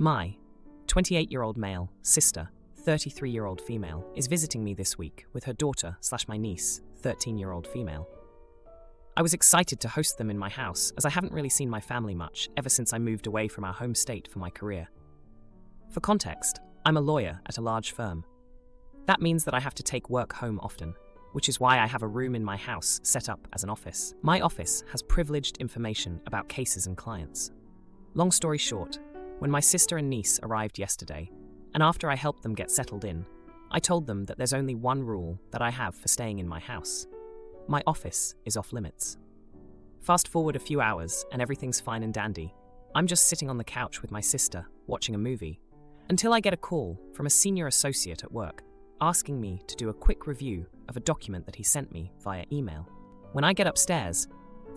My 28-year-old male sister, 33-year-old female, is visiting me this week with her daughter/my niece, 13-year-old female. I was excited to host them in my house as I haven't really seen my family much ever since I moved away from our home state for my career. For context, I'm a lawyer at a large firm. That means that I have to take work home often, which is why I have a room in my house set up as an office. My office has privileged information about cases and clients. Long story short, when my sister and niece arrived yesterday, and after I helped them get settled in, I told them that there's only one rule that I have for staying in my house. My office is off limits. Fast forward a few hours and everything's fine and dandy. I'm just sitting on the couch with my sister, watching a movie, until I get a call from a senior associate at work asking me to do a quick review of a document that he sent me via email. When I get upstairs,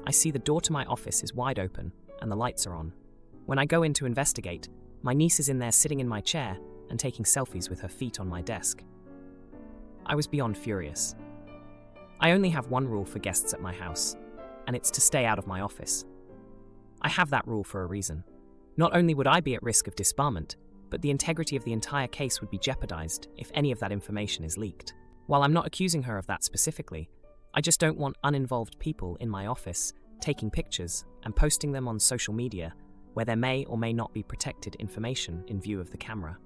I see the door to my office is wide open and the lights are on. When I go in to investigate, my niece is in there sitting in my chair and taking selfies with her feet on my desk. I was beyond furious. I only have one rule for guests at my house, and it's to stay out of my office. I have that rule for a reason. Not only would I be at risk of disbarment, but the integrity of the entire case would be jeopardized if any of that information is leaked. While I'm not accusing her of that specifically, I just don't want uninvolved people in my office taking pictures and posting them on social media where there may or may not be protected information in view of the camera.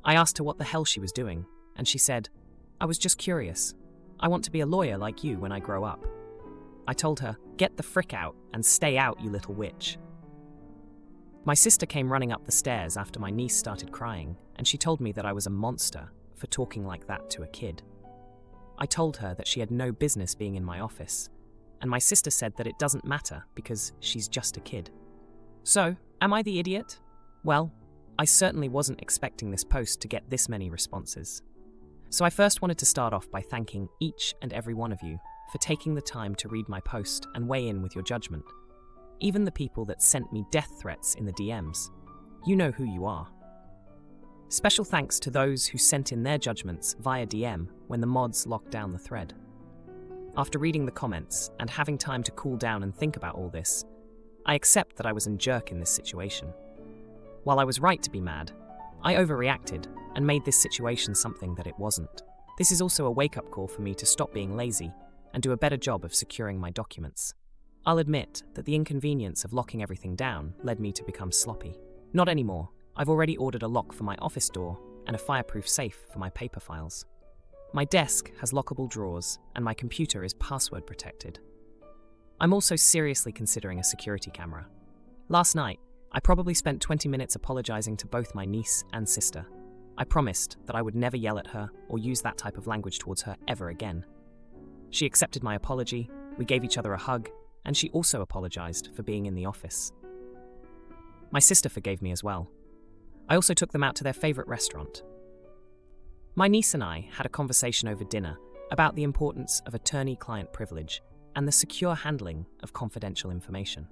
I asked her what the hell she was doing, and she said, "I was just curious. I want to be a lawyer like you when I grow up." I told her, "Get the frick out and stay out, you little witch." My sister came running up the stairs after my niece started crying, and she told me that I was a monster for talking like that to a kid. I told her that she had no business being in my office, and my sister said that it doesn't matter because she's just a kid. So, am I the idiot? Well, I certainly wasn't expecting this post to get this many responses. So I first wanted to start off by thanking each and every one of you for taking the time to read my post and weigh in with your judgment. Even the people that sent me death threats in the DMs. You know who you are. Special thanks to those who sent in their judgments via DM when the mods locked down the thread. After reading the comments and having time to cool down and think about all this, I accept that I was a jerk in this situation. While I was right to be mad, I overreacted and made this situation something that it wasn't. This is also a wake-up call for me to stop being lazy and do a better job of securing my documents. I'll admit that the inconvenience of locking everything down led me to become sloppy. Not anymore. I've already ordered a lock for my office door and a fireproof safe for my paper files. My desk has lockable drawers and my computer is password protected. I'm also seriously considering a security camera. Last night, I probably spent 20 minutes apologizing to both my niece and sister. I promised that I would never yell at her or use that type of language towards her ever again. She accepted my apology, we gave each other a hug, and she also apologized for being in the office. My sister forgave me as well. I also took them out to their favorite restaurant. My niece and I had a conversation over dinner about the importance of attorney-client privilege and the secure handling of confidential information.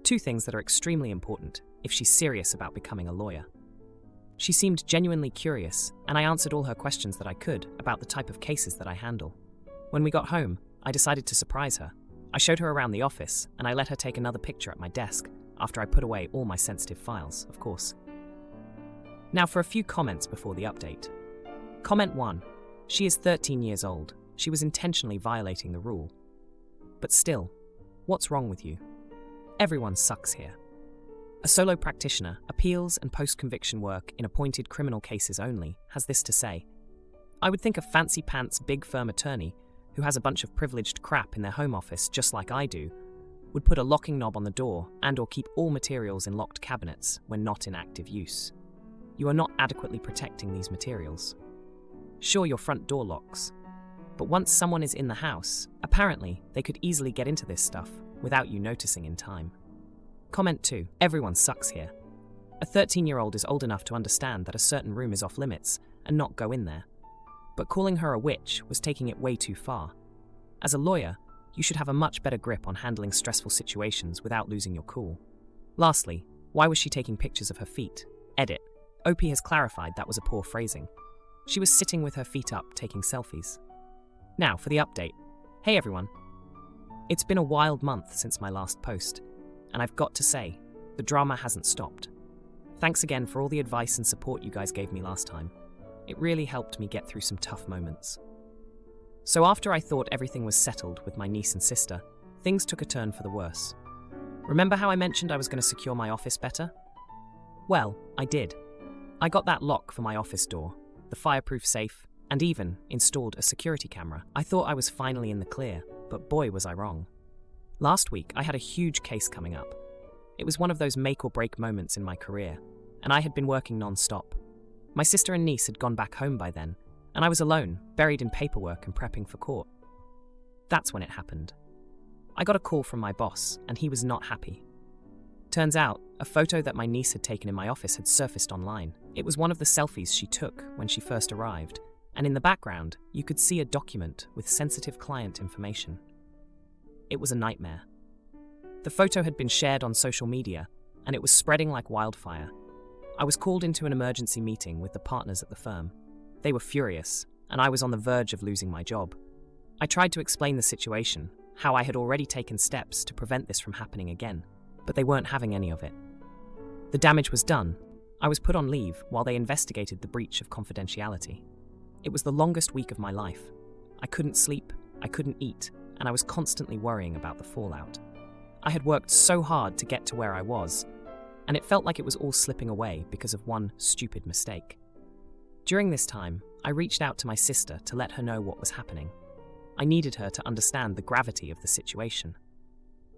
Two things that are extremely important if she's serious about becoming a lawyer. She seemed genuinely curious, and I answered all her questions that I could about the type of cases that I handle. When we got home, I decided to surprise her. I showed her around the office, and I let her take another picture at my desk after I put away all my sensitive files, of course. Now for a few comments before the update. Comment 1. She is 13 years old. She was intentionally violating the rule. But still, what's wrong with you? Everyone sucks here. A solo practitioner, appeals and post-conviction work in appointed criminal cases only, has this to say. I would think a fancy-pants big firm attorney who has a bunch of privileged crap in their home office just like I do, would put a locking knob on the door and/or keep all materials in locked cabinets when not in active use. You are not adequately protecting these materials. Sure, your front door locks, but once someone is in the house, apparently they could easily get into this stuff without you noticing in time. Comment 2. Everyone sucks here. A 13-year-old is old enough to understand that a certain room is off limits and not go in there. But calling her a witch was taking it way too far. As a lawyer, you should have a much better grip on handling stressful situations without losing your cool. Lastly, why was she taking pictures of her feet? Edit. OP has clarified that was a poor phrasing. She was sitting with her feet up taking selfies. Now for the update. Hey everyone. It's been a wild month since my last post, and I've got to say, the drama hasn't stopped. Thanks again for all the advice and support you guys gave me last time. It really helped me get through some tough moments. So after I thought everything was settled with my niece and sister, things took a turn for the worse. Remember how I mentioned I was going to secure my office better? Well, I did. I got that lock for my office door, the fireproof safe, and even installed a security camera. I thought I was finally in the clear, but boy was I wrong. Last week, I had a huge case coming up. It was one of those make or break moments in my career, and I had been working non-stop. My sister and niece had gone back home by then, and I was alone, buried in paperwork and prepping for court. That's when it happened. I got a call from my boss, and he was not happy. Turns out, a photo that my niece had taken in my office had surfaced online. It was one of the selfies she took when she first arrived, and in the background, you could see a document with sensitive client information. It was a nightmare. The photo had been shared on social media, and it was spreading like wildfire. I was called into an emergency meeting with the partners at the firm. They were furious, and I was on the verge of losing my job. I tried to explain the situation, how I had already taken steps to prevent this from happening again, but they weren't having any of it. The damage was done. I was put on leave while they investigated the breach of confidentiality. It was the longest week of my life. I couldn't sleep, I couldn't eat, and I was constantly worrying about the fallout. I had worked so hard to get to where I was, and it felt like it was all slipping away because of one stupid mistake. During this time, I reached out to my sister to let her know what was happening. I needed her to understand the gravity of the situation.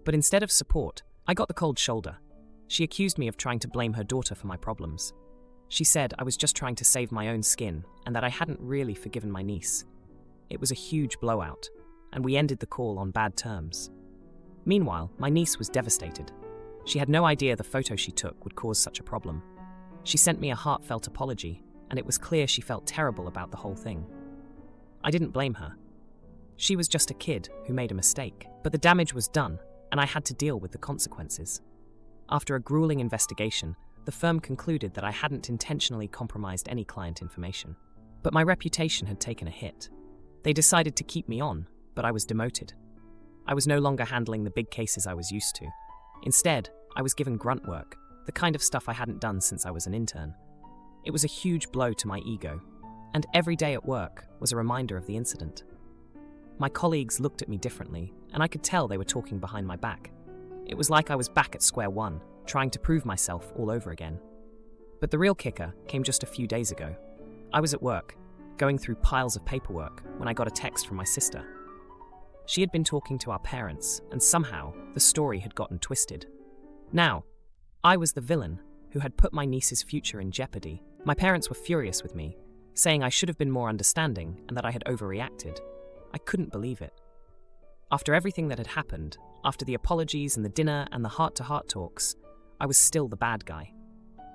But instead of support, I got the cold shoulder. She accused me of trying to blame her daughter for my problems. She said I was just trying to save my own skin and that I hadn't really forgiven my niece. It was a huge blowout, and we ended the call on bad terms. Meanwhile, my niece was devastated. She had no idea the photo she took would cause such a problem. She sent me a heartfelt apology, and it was clear she felt terrible about the whole thing. I didn't blame her. She was just a kid who made a mistake, but the damage was done, and I had to deal with the consequences. After a grueling investigation, the firm concluded that I hadn't intentionally compromised any client information. But my reputation had taken a hit. They decided to keep me on, but I was demoted. I was no longer handling the big cases I was used to. Instead, I was given grunt work, the kind of stuff I hadn't done since I was an intern. It was a huge blow to my ego, and every day at work was a reminder of the incident. My colleagues looked at me differently, and I could tell they were talking behind my back. It was like I was back at square one, trying to prove myself all over again. But the real kicker came just a few days ago. I was at work, going through piles of paperwork, when I got a text from my sister. She had been talking to our parents, and somehow the story had gotten twisted. Now, I was the villain who had put my niece's future in jeopardy. My parents were furious with me, saying I should have been more understanding and that I had overreacted. I couldn't believe it. After everything that had happened, after the apologies and the dinner and the heart-to-heart talks, I was still the bad guy.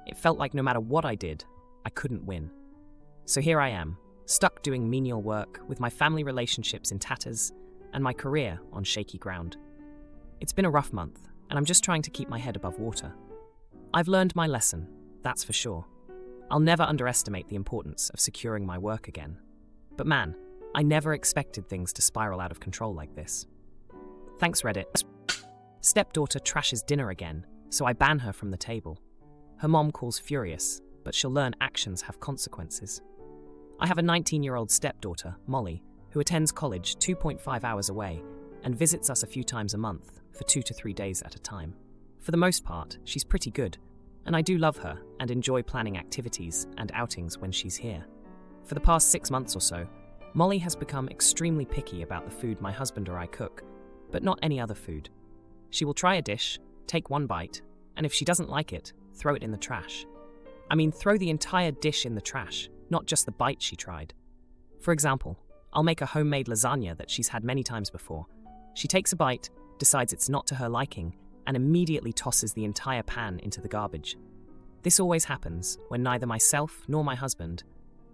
It felt like no matter what I did, I couldn't win. So here I am, stuck doing menial work with my family relationships in tatters and my career on shaky ground. It's been a rough month, and I'm just trying to keep my head above water. I've learned my lesson, that's for sure. I'll never underestimate the importance of securing my work again. But man, I never expected things to spiral out of control like this. Thanks, Reddit. Stepdaughter trashes dinner again, so I ban her from the table. Her mom calls furious, but she'll learn actions have consequences. I have a 19-year-old stepdaughter, Molly, who attends college 2.5 hours away and visits us a few times a month for 2 to 3 days at a time. For the most part, she's pretty good, and I do love her and enjoy planning activities and outings when she's here. For the past 6 months or so, Molly has become extremely picky about the food my husband or I cook, but not any other food. She will try a dish, take one bite, and if she doesn't like it, throw it in the trash. I mean, throw the entire dish in the trash, not just the bite she tried. For example, I'll make a homemade lasagna that she's had many times before. She takes a bite, decides it's not to her liking, and immediately tosses the entire pan into the garbage. This always happens when neither myself nor my husband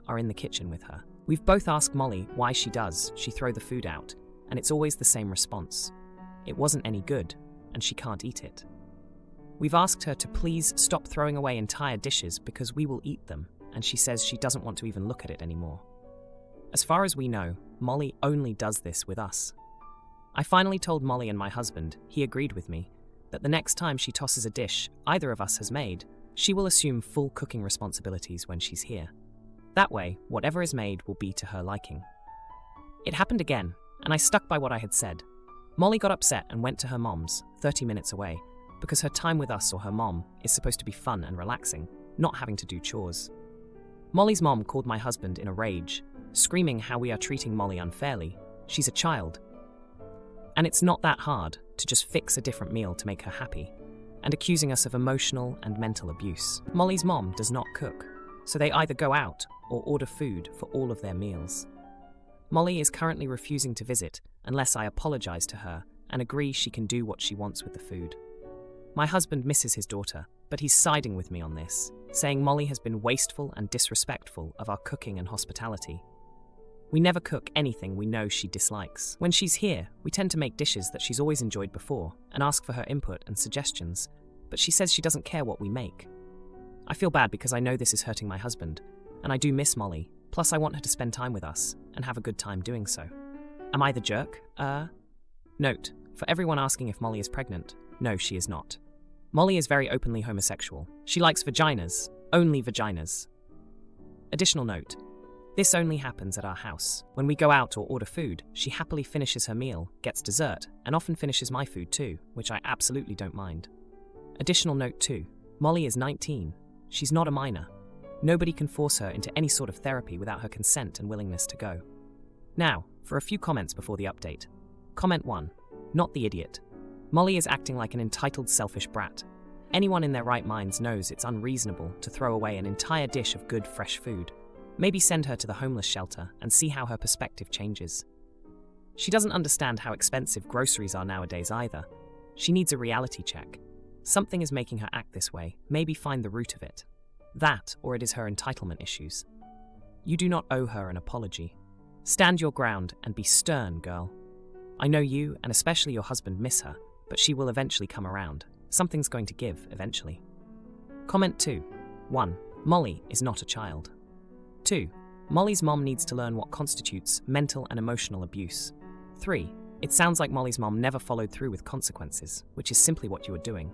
are in the kitchen with her. We've both asked Molly why she throw the food out, and it's always the same response. It wasn't any good, and she can't eat it. We've asked her to please stop throwing away entire dishes because we will eat them, and she says she doesn't want to even look at it anymore. As far as we know, Molly only does this with us. I finally told Molly and my husband, he agreed with me, that the next time she tosses a dish either of us has made, She will assume full cooking responsibilities when she's here. That way, whatever is made will be to her liking. It happened again, and I stuck by what I had said. Molly got upset and went to her mom's, 30 minutes away, because her time with us or her mom is supposed to be fun and relaxing, not having to do chores. Molly's mom called my husband in a rage, screaming how we are treating Molly unfairly. She's a child. And it's not that hard to just fix a different meal to make her happy, and accusing us of emotional and mental abuse. Molly's mom does not cook, so they either go out or order food for all of their meals. Molly is currently refusing to visit unless I apologize to her and agree she can do what she wants with the food. My husband misses his daughter, but he's siding with me on this, saying Molly has been wasteful and disrespectful of our cooking and hospitality. We never cook anything we know she dislikes. When she's here, we tend to make dishes that she's always enjoyed before and ask for her input and suggestions, but she says she doesn't care what we make. I feel bad because I know this is hurting my husband, and I do miss Molly, plus I want her to spend time with us and have a good time doing so. Am I the jerk? Note, for everyone asking if Molly is pregnant, no, she is not. Molly is very openly homosexual. She likes vaginas, only vaginas. Additional note, this only happens at our house. When we go out or order food, she happily finishes her meal, gets dessert, and often finishes my food too, which I absolutely don't mind. Additional note too, Molly is 19. She's not a minor. Nobody can force her into any sort of therapy without her consent and willingness to go. Now, for a few comments before the update. Comment 1. Not the idiot. Molly is acting like an entitled, selfish brat. Anyone in their right minds knows it's unreasonable to throw away an entire dish of good, fresh food. Maybe send her to the homeless shelter and see how her perspective changes. She doesn't understand how expensive groceries are nowadays either. She needs a reality check. Something is making her act this way. Maybe find the root of it. That, or it is her entitlement issues. You do not owe her an apology. Stand your ground and be stern, girl. I know you, and especially your husband, miss her, but she will eventually come around. Something's going to give, eventually. Comment 2. 1. Molly is not a child. 2. Molly's mom needs to learn what constitutes mental and emotional abuse. 3. It sounds like Molly's mom never followed through with consequences, which is simply what you are doing.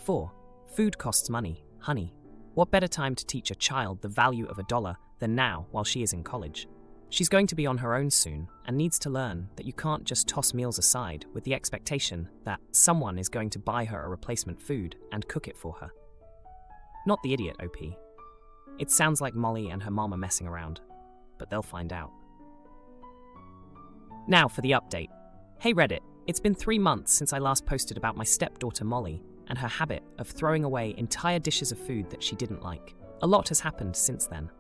4. Food costs money, honey. What better time to teach a child the value of $1 than now while she is in college? She's going to be on her own soon and needs to learn that you can't just toss meals aside with the expectation that someone is going to buy her a replacement food and cook it for her. Not the idiot, OP. It sounds like Molly and her mom are messing around, but they'll find out. Now for the update. Hey Reddit, it's been 3 months since I last posted about my stepdaughter Molly and her habit of throwing away entire dishes of food that she didn't like. A lot has happened since then,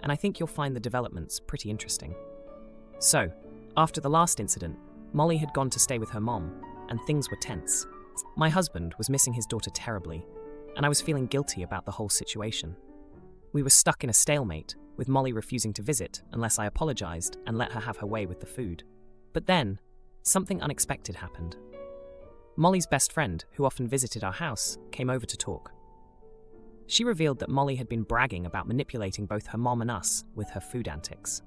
and I think you'll find the developments pretty interesting. So, after the last incident, Molly had gone to stay with her mom, and things were tense. My husband was missing his daughter terribly, and I was feeling guilty about the whole situation. We were stuck in a stalemate, with Molly refusing to visit unless I apologized and let her have her way with the food. But then, something unexpected happened. Molly's best friend, who often visited our house, came over to talk. She revealed that Molly had been bragging about manipulating both her mom and us with her food antics.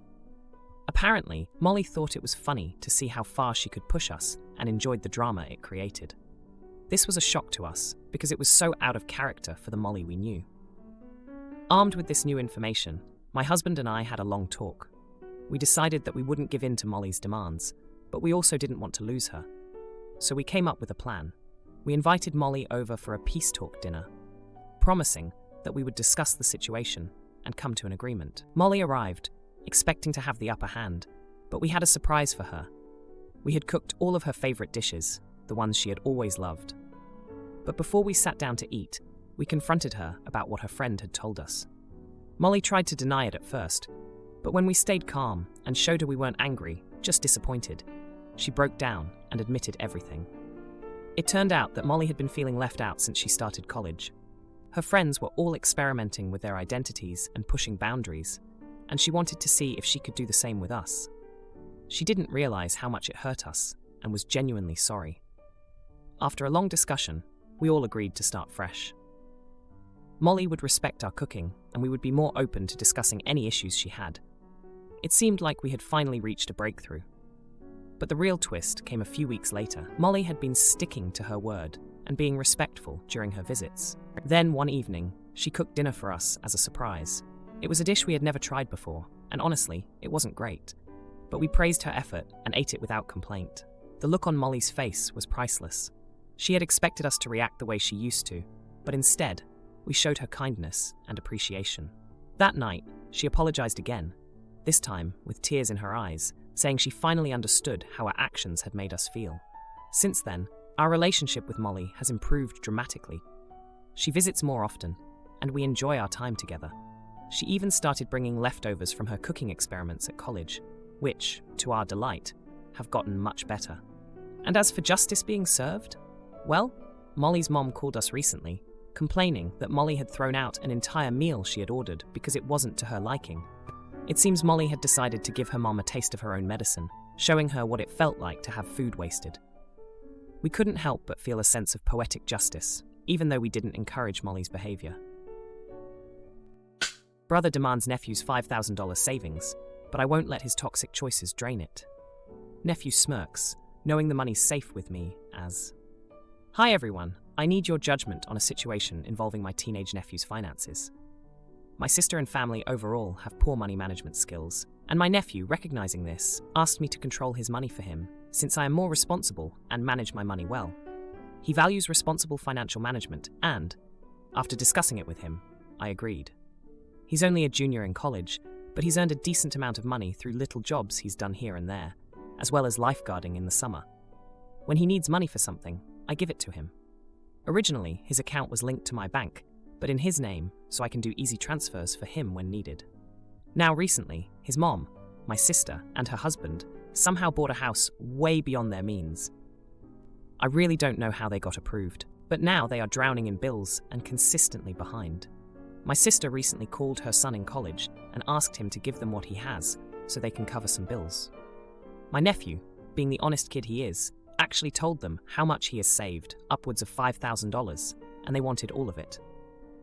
Apparently, Molly thought it was funny to see how far she could push us and enjoyed the drama it created. This was a shock to us because it was so out of character for the Molly we knew. Armed with this new information, my husband and I had a long talk. We decided that we wouldn't give in to Molly's demands, but we also didn't want to lose her. So we came up with a plan. We invited Molly over for a peace talk dinner, promising that we would discuss the situation and come to an agreement. Molly arrived, expecting to have the upper hand, but we had a surprise for her. We had cooked all of her favorite dishes, the ones she had always loved. But before we sat down to eat, we confronted her about what her friend had told us. Molly tried to deny it at first, but when we stayed calm and showed her we weren't angry, just disappointed, she broke down and admitted everything. It turned out that Molly had been feeling left out since she started college. Her friends were all experimenting with their identities and pushing boundaries, and she wanted to see if she could do the same with us. She didn't realize how much it hurt us and was genuinely sorry. After a long discussion, we all agreed to start fresh. Molly would respect our cooking, and we would be more open to discussing any issues she had. It seemed like we had finally reached a breakthrough. But the real twist came a few weeks later. Molly had been sticking to her word and being respectful during her visits. Then, one evening, She cooked dinner for us as a surprise. It was a dish we had never tried before, and honestly, it wasn't great. But we praised her effort and ate it without complaint. The look on Molly's face was priceless. She had expected us to react the way she used to, but instead, we showed her kindness and appreciation. That night, she apologized again, this time with tears in her eyes, saying she finally understood how our actions had made us feel. Since then, our relationship with Molly has improved dramatically. She visits more often, and we enjoy our time together. She even started bringing leftovers from her cooking experiments at college, which, to our delight, have gotten much better. And as for justice being served, well, Molly's mom called us recently, complaining that Molly had thrown out an entire meal she had ordered because it wasn't to her liking. It seems Molly had decided to give her mom a taste of her own medicine, showing her what it felt like to have food wasted. We couldn't help but feel a sense of poetic justice, even though we didn't encourage Molly's behavior. Brother demands nephew's $5,000 savings, but I won't let his toxic choices drain it. Nephew smirks, knowing the money's safe with me, as, "Hi everyone, I need your judgment on a situation involving my teenage nephew's finances. My sister and family overall have poor money management skills, and my nephew, recognizing this, asked me to control his money for him, since I am more responsible and manage my money well. He values responsible financial management and, after discussing it with him, I agreed. He's only a junior in college, but he's earned a decent amount of money through little jobs he's done here and there, as well as lifeguarding in the summer. When he needs money for something, I give it to him. Originally, his account was linked to my bank, but in his name, so I can do easy transfers for him when needed. Now recently, his mom, my sister, and her husband somehow bought a house way beyond their means. I really don't know how they got approved, but now they are drowning in bills and consistently behind. My sister recently called her son in college and asked him to give them what he has so they can cover some bills. My nephew, being the honest kid he is, actually told them how much he has saved, upwards of $5,000, and they wanted all of it.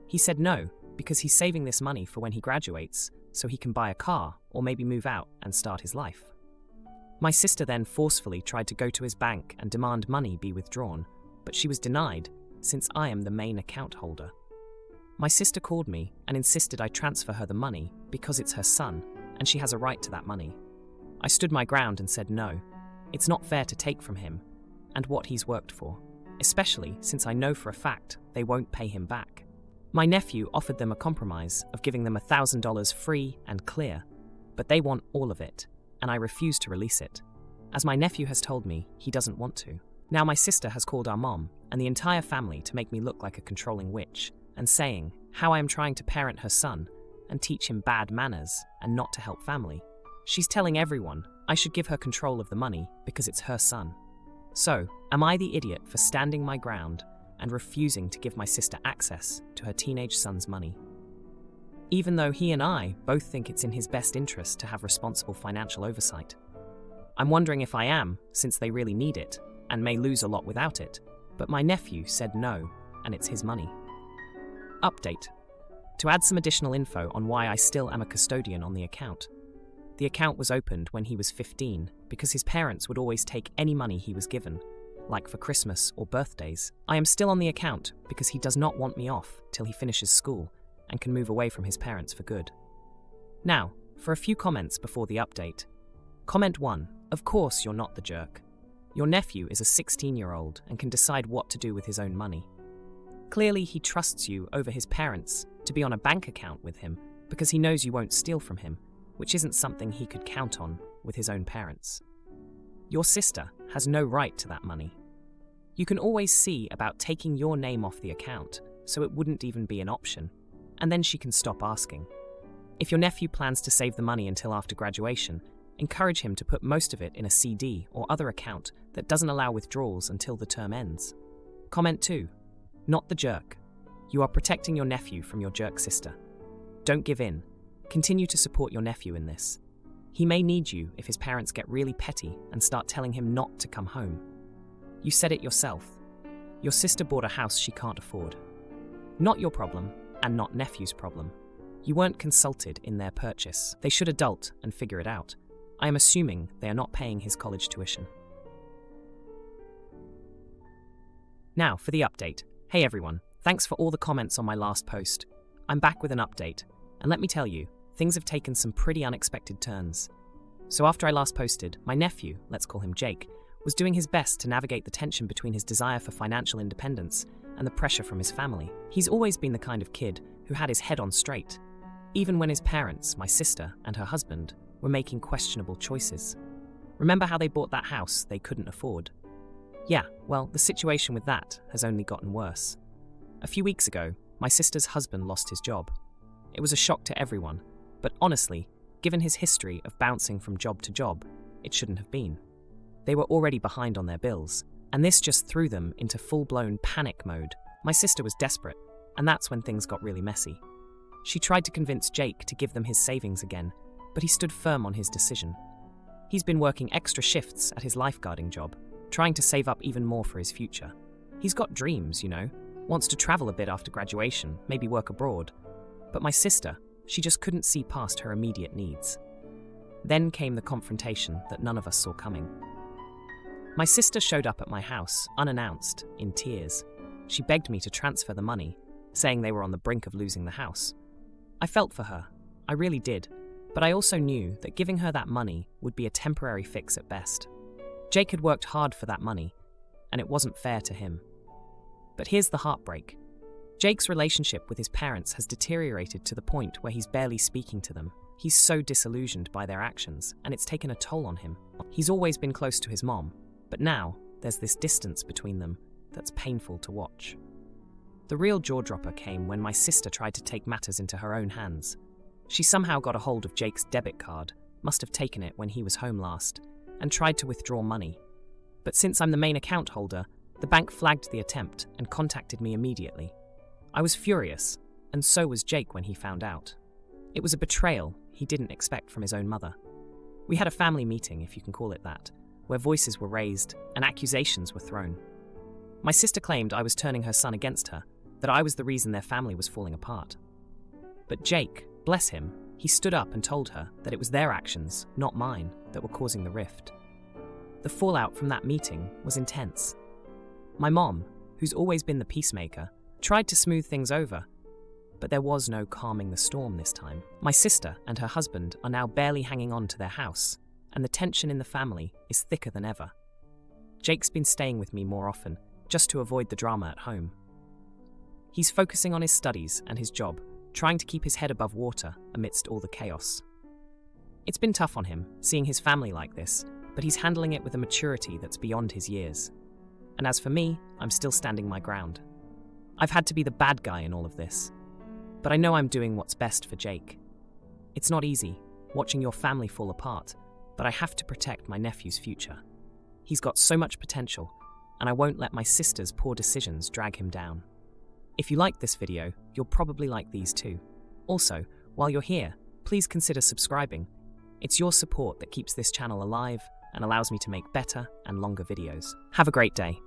He said no, because he's saving this money for when he graduates, so he can buy a car or maybe move out and start his life. My sister then forcefully tried to go to his bank and demand money be withdrawn, but she was denied since I am the main account holder. My sister called me and insisted I transfer her the money because it's her son and she has a right to that money. I stood my ground and said no, it's not fair to take from him and what he's worked for, especially since I know for a fact they won't pay him back. My nephew offered them a compromise of giving them $1,000 free and clear, but they want all of it, and I refuse to release it, as my nephew has told me he doesn't want to. Now my sister has called our mom and the entire family to make me look like a controlling witch, and saying how I am trying to parent her son and teach him bad manners and not to help family. She's telling everyone I should give her control of the money because it's her son. So, am I the idiot for standing my ground and refusing to give my sister access to her teenage son's money? Even though he and I both think it's in his best interest to have responsible financial oversight. I'm wondering if I am, since they really need it, and may lose a lot without it, but my nephew said no, and it's his money. Update. To add some additional info on why I still am a custodian on the account. The account was opened when he was 15 because his parents would always take any money he was given, like for Christmas or birthdays. I am still on the account because he does not want me off till he finishes school and can move away from his parents for good. Now, for a few comments before the update. Comment 1. Of course you're not the jerk. Your nephew is a 16-year-old and can decide what to do with his own money. Clearly he trusts you over his parents to be on a bank account with him because he knows you won't steal from him, which isn't something he could count on with his own parents. Your sister has no right to that money. You can always see about taking your name off the account, so it wouldn't even be an option, and then she can stop asking. If your nephew plans to save the money until after graduation, encourage him to put most of it in a CD or other account that doesn't allow withdrawals until the term ends. Comment 2. Not the jerk. You are protecting your nephew from your jerk sister. Don't give in. Continue to support your nephew in this. He may need you if his parents get really petty and start telling him not to come home. You said it yourself. Your sister bought a house she can't afford. Not your problem, and not nephew's problem. You weren't consulted in their purchase. They should adult and figure it out. I am assuming they are not paying his college tuition. Now for the update. Hey everyone, thanks for all the comments on my last post. I'm back with an update, and let me tell you, things have taken some pretty unexpected turns. So after I last posted, my nephew, let's call him Jake, was doing his best to navigate the tension between his desire for financial independence and the pressure from his family. He's always been the kind of kid who had his head on straight, even when his parents, my sister and her husband, were making questionable choices. Remember how they bought that house they couldn't afford? Yeah, well, the situation with that has only gotten worse. A few weeks ago, my sister's husband lost his job. It was a shock to everyone, but honestly, given his history of bouncing from job to job, it shouldn't have been. They were already behind on their bills, and this just threw them into full-blown panic mode. My sister was desperate, and that's when things got really messy. She tried to convince Jake to give them his savings again, but he stood firm on his decision. He's been working extra shifts at his lifeguarding job, trying to save up even more for his future. He's got dreams, wants to travel a bit after graduation, maybe work abroad. But my sister, she just couldn't see past her immediate needs. Then came the confrontation that none of us saw coming. My sister showed up at my house, unannounced, in tears. She begged me to transfer the money, saying they were on the brink of losing the house. I felt for her, I really did, but I also knew that giving her that money would be a temporary fix at best. Jake had worked hard for that money, and it wasn't fair to him. But here's the heartbreak. Jake's relationship with his parents has deteriorated to the point where he's barely speaking to them. He's so disillusioned by their actions, and it's taken a toll on him. He's always been close to his mom, but now there's this distance between them that's painful to watch. The real jaw-dropper came when my sister tried to take matters into her own hands. She somehow got a hold of Jake's debit card, must have taken it when he was home last, and tried to withdraw money. But since I'm the main account holder, the bank flagged the attempt and contacted me immediately. I was furious, and so was Jake when he found out. It was a betrayal he didn't expect from his own mother. We had a family meeting, if you can call it that, where voices were raised and accusations were thrown. My sister claimed I was turning her son against her, that I was the reason their family was falling apart. But Jake, bless him, he stood up and told her that it was their actions, not mine, that were causing the rift. The fallout from that meeting was intense. My mom, who's always been the peacemaker, tried to smooth things over, but there was no calming the storm this time. My sister and her husband are now barely hanging on to their house, and the tension in the family is thicker than ever. Jake's been staying with me more often, just to avoid the drama at home. He's focusing on his studies and his job, trying to keep his head above water amidst all the chaos. It's been tough on him, seeing his family like this, but he's handling it with a maturity that's beyond his years. And as for me, I'm still standing my ground. I've had to be the bad guy in all of this, but I know I'm doing what's best for Jake. It's not easy, watching your family fall apart, but I have to protect my nephew's future. He's got so much potential, and I won't let my sister's poor decisions drag him down. If you liked this video, you'll probably like these too. Also, while you're here, please consider subscribing. It's your support that keeps this channel alive and allows me to make better and longer videos. Have a great day.